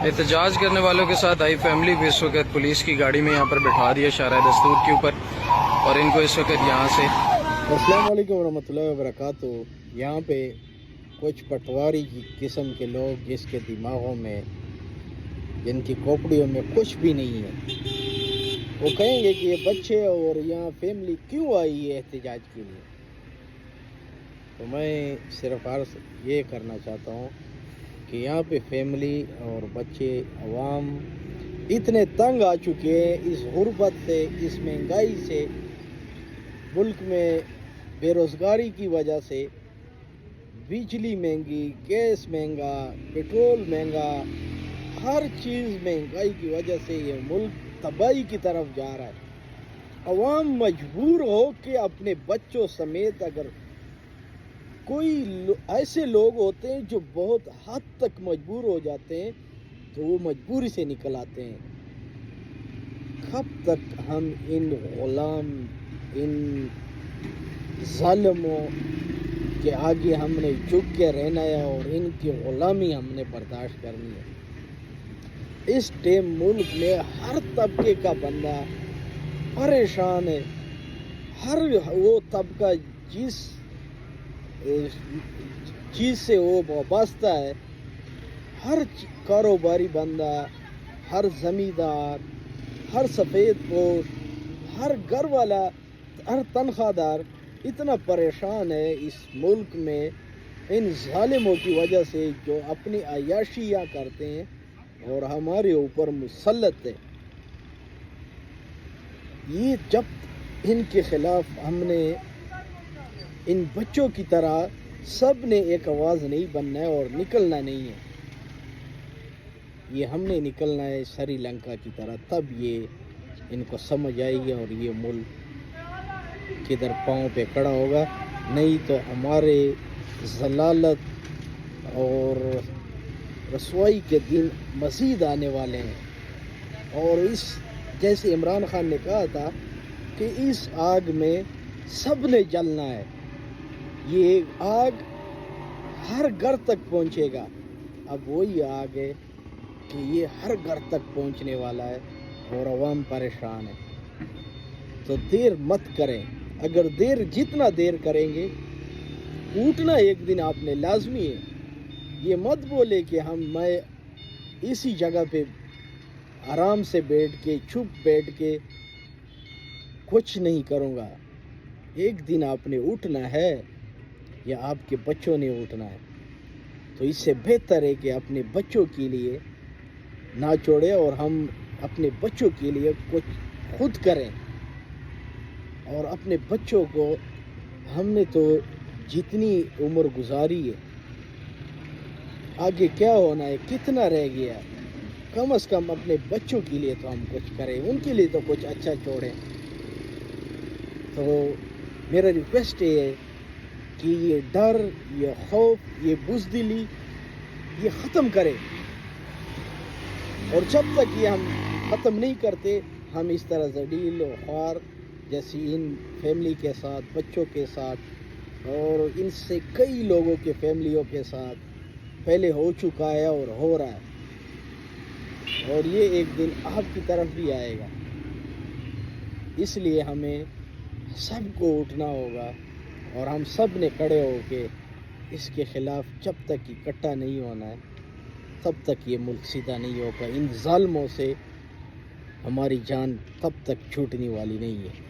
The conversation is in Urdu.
احتجاج کرنے والوں کے ساتھ آئی فیملی بھی اس وقت پولیس کی گاڑی میں یہاں پر بٹھا دیا شارع دستور کے اوپر، اور ان کو اس وقت یہاں سے السلام علیکم ورحمۃ اللہ وبرکاتہ۔ یہاں پہ کچھ پٹواری کی قسم کے لوگ جس کے دماغوں میں، جن کی کھوپڑیوں میں کچھ بھی نہیں ہے، وہ کہیں گے کہ یہ بچے اور یہاں فیملی کیوں آئی ہے احتجاج کے لیے۔ تو میں صرف عرض یہ کرنا چاہتا ہوں کہ یہاں پہ فیملی اور بچے، عوام اتنے تنگ آ چکے ہیں اس غربت سے، اس مہنگائی سے، ملک میں بے روزگاری کی وجہ سے، بجلی مہنگی، گیس مہنگا، پیٹرول مہنگا، ہر چیز مہنگائی کی وجہ سے یہ ملک تباہی کی طرف جا رہا ہے۔ عوام مجبور ہو کہ اپنے بچوں سمیت، اگر کوئی ایسے لوگ ہوتے ہیں جو بہت حد تک مجبور ہو جاتے ہیں تو وہ مجبوری سے نکل آتے ہیں۔ کب تک ہم ان غلام، ان ظالموں کے آگے ہم نے جھک کے رہنا ہے اور ان کی غلامی ہم نے برداشت کرنی ہے؟ اس ٹائم ملک میں ہر طبقے کا بندہ پریشان ہے۔ ہر وہ طبقہ جس چیز سے وہ وابستہ ہے، ہر کاروباری بندہ، ہر زمیندار، ہر سفید پوش، ہر گھر والا، ہر تنخواہ دار اتنا پریشان ہے اس ملک میں ان ظالموں کی وجہ سے، جو اپنی عیاشیاں کرتے ہیں اور ہمارے اوپر مسلط ہے۔ یہ جب ان کے خلاف ہم نے ان بچوں کی طرح سب نے ایک آواز نہیں بننا ہے اور نکلنا نہیں ہے، یہ ہم نے نکلنا ہے سری لنکا کی طرح، تب یہ ان کو سمجھ آئے گی اور یہ ملک کدھر پاؤں پہ کھڑا ہوگا۔ نہیں تو ہمارے ضلالت اور رسوائی کے دن مزید آنے والے ہیں۔ اور اس جیسے عمران خان نے کہا تھا کہ اس آگ میں سب نے جلنا ہے، یہ آگ ہر گھر تک پہنچے گا۔ اب وہی آگ ہے کہ یہ ہر گھر تک پہنچنے والا ہے اور عوام پریشان ہے۔ تو دیر مت کریں، اگر جتنا دیر کریں گے، اٹھنا ایک دن آپ نے لازمی ہے۔ یہ مت بولے کہ میں اسی جگہ پہ آرام سے بیٹھ کے، چپ بیٹھ کے کچھ نہیں کروں گا۔ ایک دن آپ نے اٹھنا ہے یا آپ کے بچوں نے اٹھنا ہے۔ تو اس سے بہتر ہے کہ اپنے بچوں کے لیے نہ چھوڑیں اور ہم اپنے بچوں کے لیے کچھ خود کریں۔ اور اپنے بچوں کو، ہم نے تو جتنی عمر گزاری ہے، آگے کیا ہونا ہے، کتنا رہ گیا، کم از کم اپنے بچوں کے لیے تو ہم کچھ کریں، ان کے لیے تو کچھ اچھا چھوڑیں۔ تو میرا ریکویسٹ یہ ہے کہ یہ ڈر، یہ خوف، یہ بزدلی یہ ختم کرے، اور جب تک یہ ہم ختم نہیں کرتے، ہم اس طرح ذلیل و خوار جیسی ان فیملی کے ساتھ، بچوں کے ساتھ اور ان سے کئی لوگوں کے فیملیوں کے ساتھ پہلے ہو چکا ہے اور ہو رہا ہے، اور یہ ایک دن آپ کی طرف بھی آئے گا۔ اس لیے ہمیں سب کو اٹھنا ہوگا اور ہم سب نے کھڑے ہو کے اس کے خلاف جب تک اکٹھا نہیں ہونا ہے، تب تک یہ ملک سیدھا نہیں ہوگا۔ ان ظالموں سے ہماری جان تب تک چھوٹنے والی نہیں ہے۔